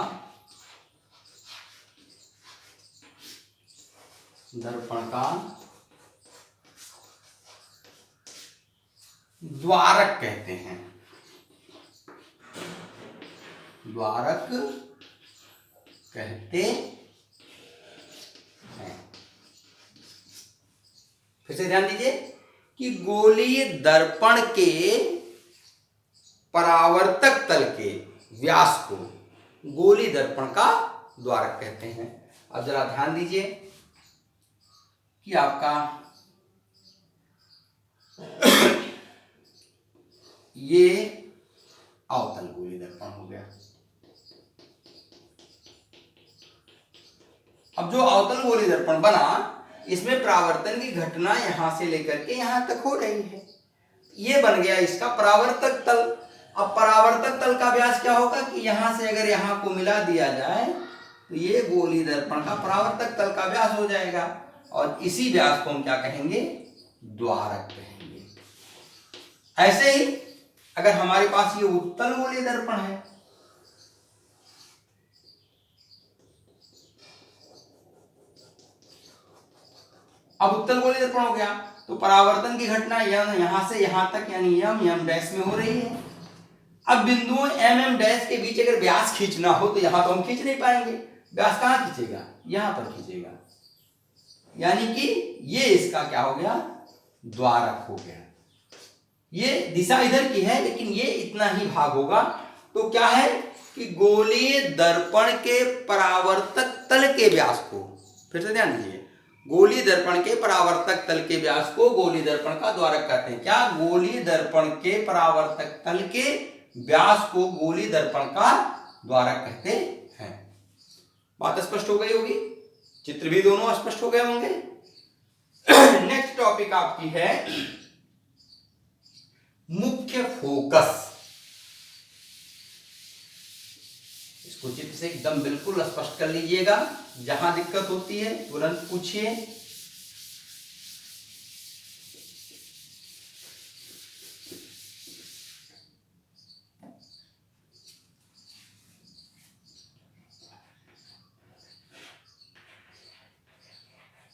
द्वारक कहते हैं। द्वारक कहते हैं। फिर से ध्यान दीजिए कि गोलीय दर्पण के परावर्तक तल के व्यास को गोलीय दर्पण का द्वारक कहते हैं। अब जरा ध्यान दीजिए कि आपका ये अवतल गोलीय दर्पण हो गया। अब जो अवतल गोलीय दर्पण बना, इसमें परावर्तन की घटना यहां से लेकर के यहां तक हो रही है। ये बन गया इसका परावर्तक तल। अब परावर्तक तल का व्यास क्या होगा कि यहां से अगर यहां को मिला दिया जाए तो ये गोलीय दर्पण का परावर्तक तल का व्यास हो जाएगा, और इसी व्यास को हम क्या कहेंगे, द्वारक कहेंगे। ऐसे ही अगर हमारे पास ये उत्तल गोलीय दर्पण है, अब उत्तल गोलीय दर्पण हो गया तो परावर्तन की घटना यहां से यहां तक यानी यम डैश में हो रही है। अब बिंदुओं एम डैश के बीच अगर व्यास खींचना हो तो यहां तो हम खींच नहीं पाएंगे, व्यास कहां खींचेगा, यहां पर खींचेगा, यानी कि ये इसका क्या हो गया, द्वारक हो गया। ये दिशा इधर की है लेकिन ये इतना ही भाग होगा। तो क्या है कि गोलीय दर्पण के परावर्तक तल के व्यास को, फिर से ध्यान दीजिए, गोलीय दर्पण के परावर्तक तल के व्यास को गोलीय दर्पण का द्वारक कहते हैं। क्या, गोलीय दर्पण के परावर्तक तल के व्यास को गोलीय दर्पण का द्वारक कहते हैं। बात स्पष्ट हो गई होगी, चित्र भी दोनों स्पष्ट हो गए होंगे। नेक्स्ट टॉपिक आपकी है मुख्य फोकस। तो चित्र से एकदम बिल्कुल स्पष्ट कर लीजिएगा। जहां दिक्कत होती है तुरंत पूछिए।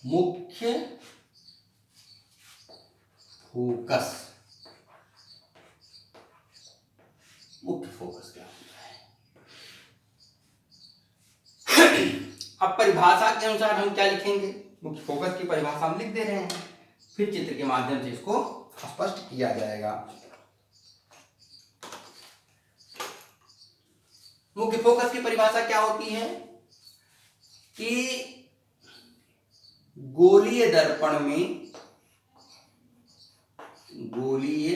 मुख्य फोकस, मुख्य फोकस क्या होता है? अब परिभाषा के अनुसार हम क्या लिखेंगे? मुख्य फोकस की परिभाषा हम लिख दे रहे हैं, फिर चित्र के माध्यम से इसको स्पष्ट किया जाएगा। मुख्य फोकस की परिभाषा क्या होती है कि गोलीय दर्पण में, गोलीय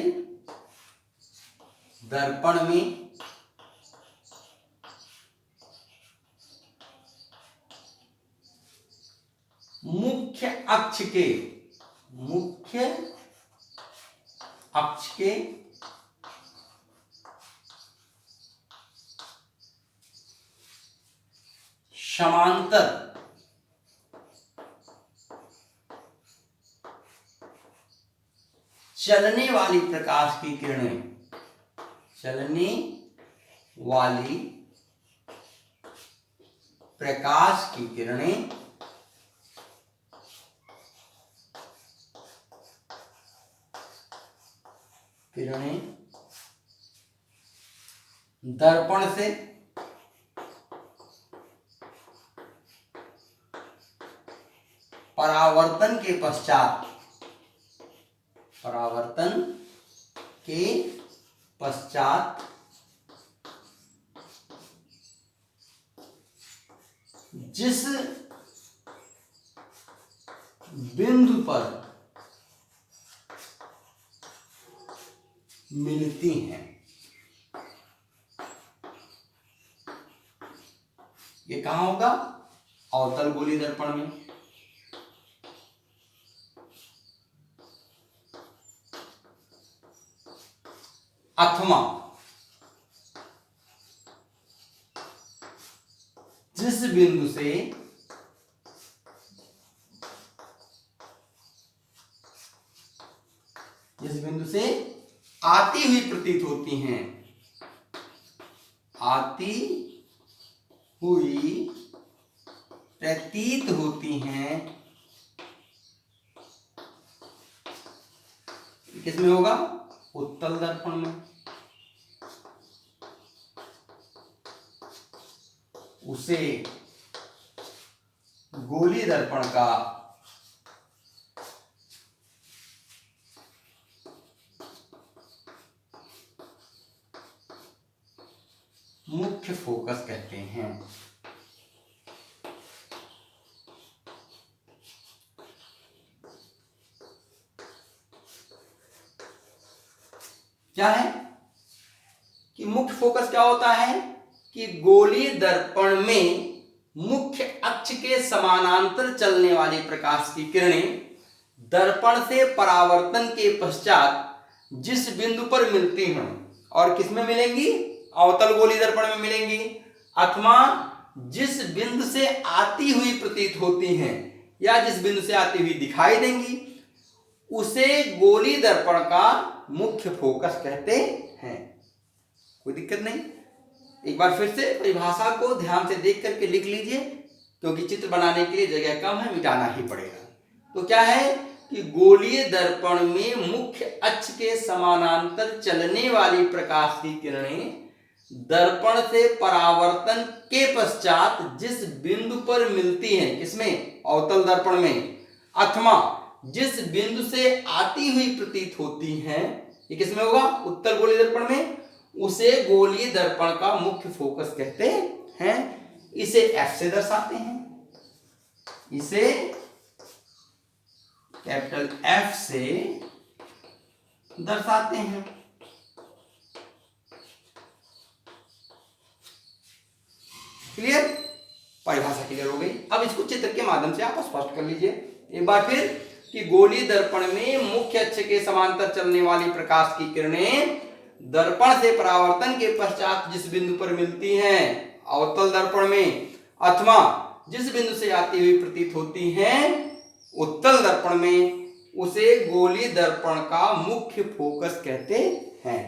दर्पण में मुख्य अक्ष के, मुख्य अक्ष के समांतर चलने वाली प्रकाश की किरणें, चलने वाली प्रकाश की किरणें दर्पण से परावर्तन के पश्चात, परावर्तन के पश्चात जिस बिंदु पर मिलती हैं, ये कहां होगा? अवतल गोलीय दर्पण में। अथवा जिस बिंदु से आती हुई प्रतीत होती हैं, आती हुई प्रतीत होती हैं, किसमें होगा? उत्तल दर्पण में। उसे गोलीय दर्पण का मुख्य फोकस कहते हैं। क्या है कि मुख्य फोकस क्या होता है कि गोलीय दर्पण में मुख्य अक्ष के समानांतर चलने वाली प्रकाश की किरणें दर्पण से परावर्तन के पश्चात जिस बिंदु पर मिलती हैं, और किसमें मिलेंगी? अवतल गोलीय दर्पण में मिलेंगी, अथवा जिस बिंदु से आती हुई प्रतीत होती हैं या जिस बिंदु से आती हुई दिखाई देंगी, उसे गोलीय दर्पण का मुख्य फोकस कहते हैं। कोई दिक्कत नहीं। एक बार फिर से परिभाषा को ध्यान से देख करके लिख लीजिए, क्योंकि चित्र बनाने के लिए जगह कम है, मिटाना ही पड़ेगा। तो क्या है कि गोलीय दर्पण में मुख्य अक्ष के समानांतर चलने वाली प्रकाश की किरणें दर्पण से परावर्तन के पश्चात जिस बिंदु पर मिलती हैं, किसमें? अवतल दर्पण में, अथवा जिस बिंदु से आती हुई प्रतीत होती हैं, ये किसमें होगा? उत्तल गोलीय दर्पण में, उसे गोलीय दर्पण का मुख्य फोकस कहते हैं। इसे F से दर्शाते हैं, इसे कैपिटल F से दर्शाते हैं। क्लियर? परिभाषा क्लियर हो गई। अब इसको चित्र के माध्यम से आप स्पष्ट कर लीजिए एक बार फिर कि गोलीय दर्पण में मुख्य अक्ष के समांतर चलने वाली प्रकाश की किरणें दर्पण से परावर्तन के पश्चात जिस बिंदु पर मिलती हैं, अवतल दर्पण में अथवा जिस बिंदु से आती हुई प्रतीत होती हैं उत्तल दर्पण में, उसे गोलीय दर्पण का मुख्य फोकस कहते हैं।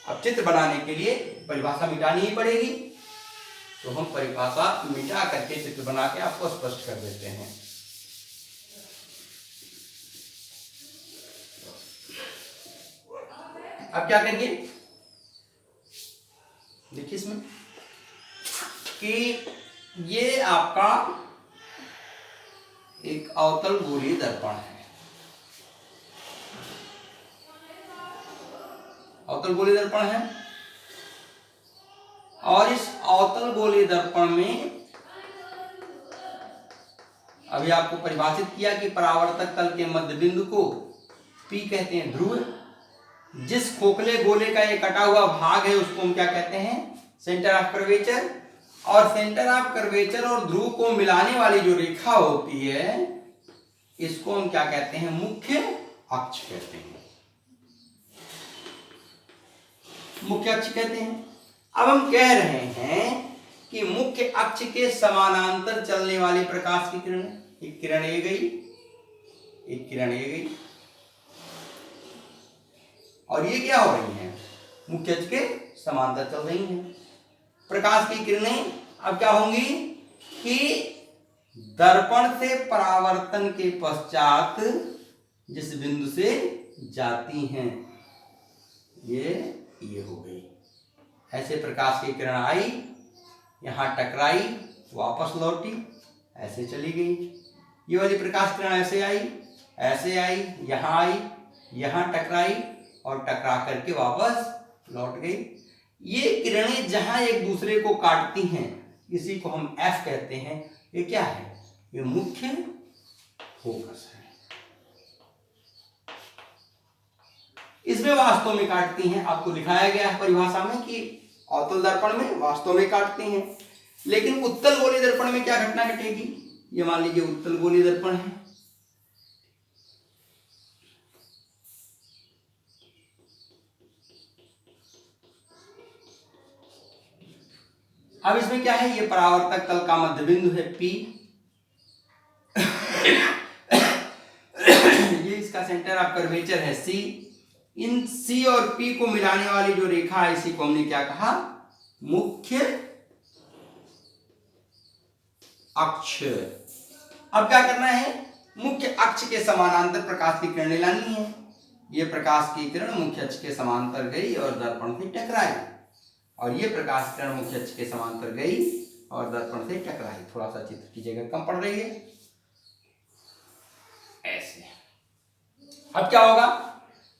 अब चित्र बनाने के लिए परिभाषा मिटानी ही पड़ेगी, तो हम परिभाषा मिटा करके चित्र बना के आपको स्पष्ट कर देते हैं। अब क्या करेंगे, देखिए इसमें कि ये आपका एक अवतल गोलीय दर्पण है। अवतल गोलीय दर्पण है और इस अवतल गोलीय दर्पण में अभी आपको परिभाषित किया कि परावर्तक तल के मध्य बिंदु को P कहते हैं ध्रुव। जिस खोखले गोले का ये कटा हुआ भाग है उसको हम क्या कहते हैं, सेंटर ऑफ कर्वेचर। और सेंटर ऑफ कर्वेचर और ध्रुव को मिलाने वाली जो रेखा होती है इसको हम क्या कहते हैं, मुख्य अक्ष कहते हैं, मुख्य अक्ष कहते हैं। अब हम कह रहे हैं कि मुख्य अक्ष के समानांतर चलने वाले प्रकाश की किरण, एक किरण ये गई, एक किरण ये गई, और ये क्या हो रही है, मुख्य अक्ष के समांतर चल रही हैं। प्रकाश की किरणें अब क्या होंगी कि दर्पण से परावर्तन के पश्चात जिस बिंदु से जाती हैं, ये हो गई। ऐसे प्रकाश की किरण आई, यहां टकराई, वापस लौटी, ऐसे चली गई। ये वाली प्रकाश किरण ऐसे आई, यहां आई, यहां टकराई और टकरा करके वापस लौट गई। ये किरणें जहां एक दूसरे को काटती हैं इसी को हम F कहते हैं। ये क्या है, ये मुख्य फोकस है। इसमें वास्तव में काटती हैं, आपको दिखाया गया है परिभाषा में कि अवतल दर्पण में वास्तव में काटती हैं। लेकिन उत्तल गोलीय दर्पण में क्या घटना घटेगी, ये मान लीजिए उत्तल गोलीय दर्पण है, अब इसमें क्या है, ये परावर्तक तल का मध्य बिंदु है P, ये इसका सेंटर ऑफ कर्वेचर है C। इन C और P को मिलाने वाली जो रेखा है इसी को हमने क्या कहा, मुख्य अक्ष। अब क्या करना है, मुख्य अक्ष के समानांतर प्रकाश की किरणें लानी है। ये प्रकाश की किरण मुख्य अक्ष के समांतर गई और दर्पण से टकराई, और ये प्रकाश किरण मुख्य अक्ष के समांतर गई और दर्पण से टकराई। थोड़ा सा चित्र की जगह कम पड़ रही है, ऐसे। अब क्या होगा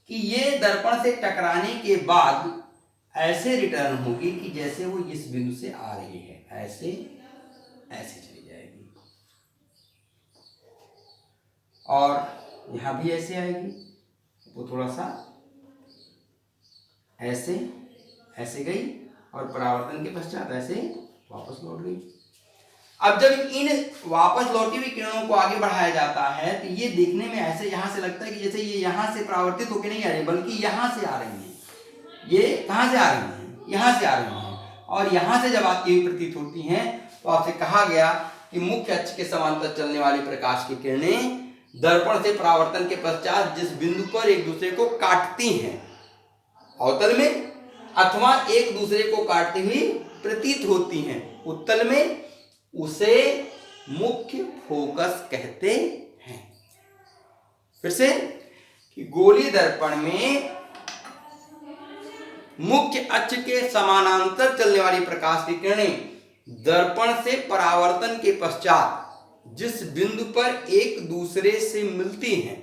कि ये दर्पण से टकराने के बाद ऐसे रिटर्न होगी कि जैसे वो इस बिंदु से आ रही है, ऐसे ऐसे चली जाएगी, और यहां भी ऐसे आएगी, वो थोड़ा सा ऐसे ऐसे गई और परावर्तन के पश्चात ऐसे वापस लौट गई। अब जब इन वापस लौटी हुई किरणों को आगे बढ़ाया जाता है तो ये देखने में ऐसे यहां से लगता है कि जैसे ये यहां से परावर्तित होकर नहीं आ रही, बल्कि यहां से आ रही हैं। ये कहां से आ रही हैं, यहां से आ रही हैं, और यहां से जब आती हुई प्रतीत होती हैं तो आपसे कहा गया कि मुख्य अक्ष के समांतर चलने वाली प्रकाश की किरणें दर्पण से परावर्तन के पश्चात जिस बिंदु पर एक दूसरे को काटती हैं अवतल में, अथवा एक दूसरे को काटती हुई प्रतीत होती हैं उत्तल में, उसे मुख्य फोकस कहते हैं। फिर से कि गोलीय दर्पण में मुख्य अक्ष के समानांतर चलने वाली प्रकाश की किरणें दर्पण से परावर्तन के पश्चात जिस बिंदु पर एक दूसरे से मिलती हैं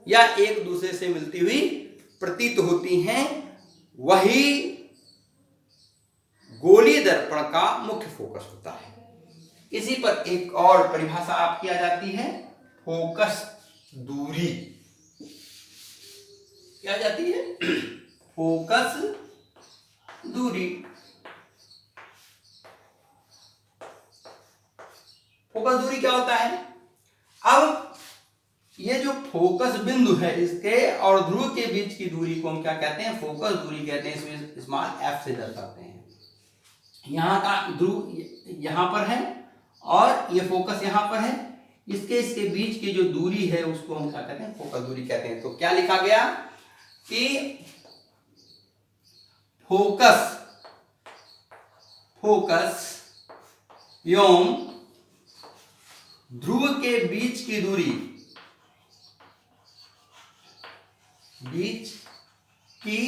या एक दूसरे से मिलती हुई प्रतीत होती हैं, वही गोलीय दर्पण का मुख्य फोकस होता है। इसी पर एक और परिभाषा आपकी आ जाती है, फोकस दूरी। क्या जाती है, फोकस दूरी। फोकस दूरी क्या होता है, अब ये जो फोकस बिंदु है इसके और ध्रुव के बीच की दूरी को हम क्या कहते हैं, फोकस दूरी कहते हैं। इसमें स्मॉल f से दर्शाते हैं। यहाँ का ध्रुव यहाँ पर है और ये फोकस यहाँ पर है, इसके बीच की जो दूरी है उसको हम क्या कहते हैं, फोकस दूरी कहते हैं। तो क्या लिखा गया कि फोकस एवं ध्रुव के बीच की दूरी, बीच की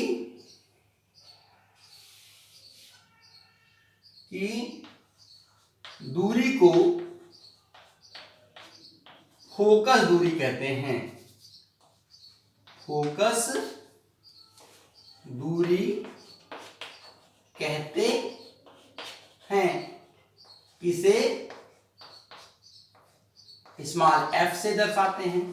दूरी को फोकस दूरी कहते हैं। फोकस दूरी कहते हैं। इसे स्मॉल एफ से दर्शाते हैं।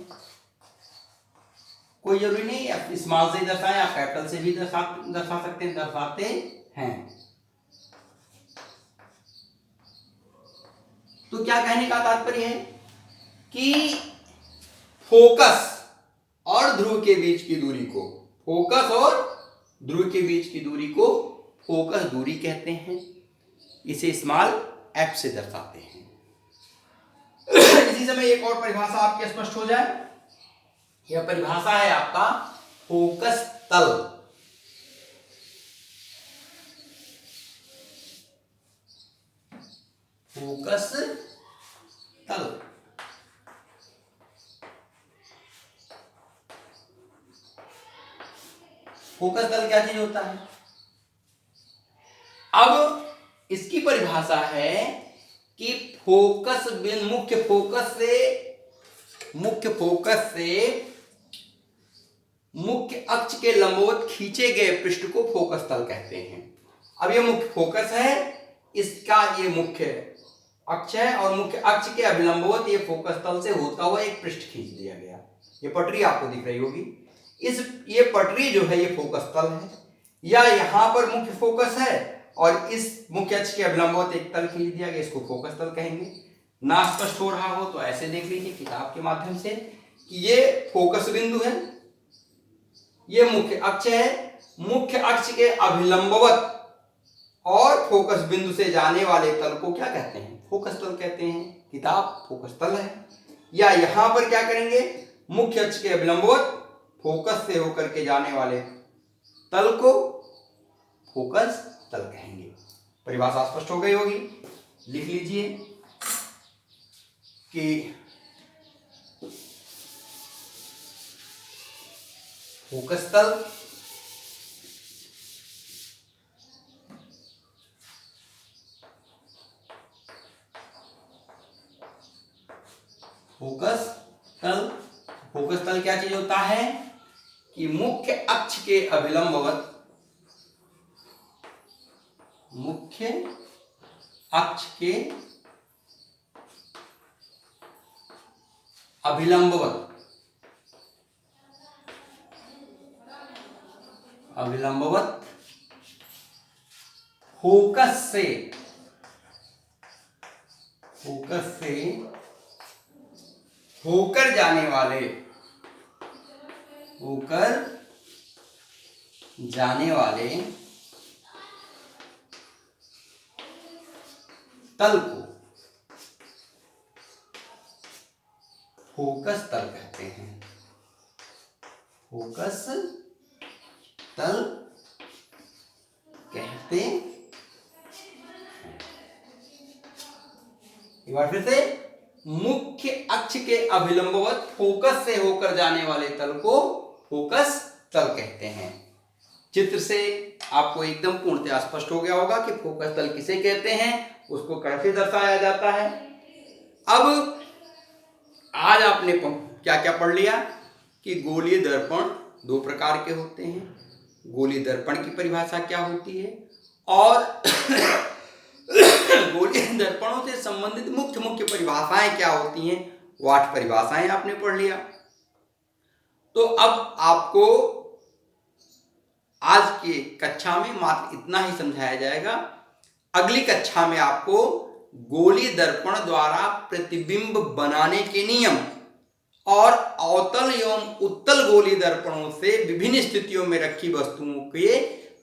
कोई जरूरी नहीं एफ स्मॉल से दर्शाएं, आप कैपिटल से भी दर्शा सकते हैं, दर्शाते हैं। तो क्या कहने का तात्पर्य है कि फोकस और ध्रुव के बीच की दूरी को, फोकस और ध्रुव के बीच की दूरी को फोकस दूरी कहते हैं। इसे स्मॉल एफ से दर्शाते हैं। इसी समय एक और परिभाषा आपकी स्पष्ट हो जाए। यह परिभाषा है आपका फोकस तल। फोकस तल फोकस तल क्या चीज होता है? अब इसकी परिभाषा है कि फोकस बिंदु मुख्य फोकस से मुख्य अक्ष के लंबवत खींचे गए पृष्ठ को फोकस तल कहते हैं। अब ये मुख्य फोकस है, इसका ये मुख्य अक्ष है और मुख्य अक्ष के अभिलंबवत ये फोकस तल से होता हुआ एक पृष्ठ खींच दिया गया। ये पटरी आपको दिख रही होगी। ये पटरी जो है ये फोकस तल है, या यहां पर मुख्य फोकस है और इस मुख्य अक्ष के अभिलंबवत एक तल खींच दिया गया, इसको फोकस तल कहेंगे। ना स्पष्ट हो रहा हो तो ऐसे देख लीजिए किताब के माध्यम से कि ये फोकस बिंदु है, ये मुख्य अक्ष है, मुख्य अक्ष के अभिलंबवत और फोकस बिंदु से जाने वाले तल को क्या कहते हैं? फोकस तल कहते हैं। किताब फोकस तल है। या यहां पर क्या करेंगे, मुख्य अक्ष के अभिलंबवत फोकस से होकर के जाने वाले तल को फोकस तल कहेंगे। परिभाषा स्पष्ट हो गई होगी। लिख लीजिए कि फोकस तल फोकस तल क्या चीज होता है कि मुख्य अक्ष के अभिलंबवत, मुख्य अक्ष के अभिलंबवत फोकस से होकर जाने वाले तल को फोकस तल कहते हैं। फोकस तल कहते हैं। एक बार फिर से, मुख्य अक्ष के अभिलंबवत फोकस से होकर जाने वाले तल को फोकस तल कहते हैं। चित्र से आपको एकदम पूर्णतः स्पष्ट हो गया होगा कि फोकस तल किसे कहते हैं, उसको कैसे दर्शाया जाता है। अब आज आपने क्या क्या पढ़ लिया कि गोलीय दर्पण दो प्रकार के होते हैं, गोलीय दर्पण की परिभाषा क्या होती है और गोलीय दर्पणों से संबंधित मुख्य परिभाषाएं क्या होती हैं, वो 8 परिभाषाएं आपने पढ़ लिया। तो अब आपको आज की कक्षा में मात्र इतना ही समझाया जाएगा। अगली कक्षा में आपको गोलीय दर्पण द्वारा प्रतिबिंब बनाने के नियम और अवतल एवं उत्तल गोलीय दर्पणों से विभिन्न स्थितियों में रखी वस्तुओं के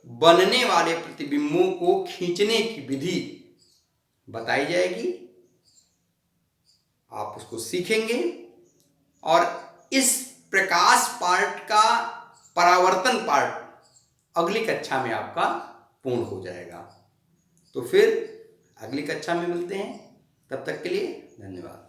बनने वाले प्रतिबिंबों को खींचने की विधि बताई जाएगी। आप उसको सीखेंगे और इस प्रकाश पार्ट का परावर्तन पार्ट अगली कक्षा में आपका पूर्ण हो जाएगा। तो फिर अगली कक्षा में मिलते हैं, तब तक के लिए धन्यवाद।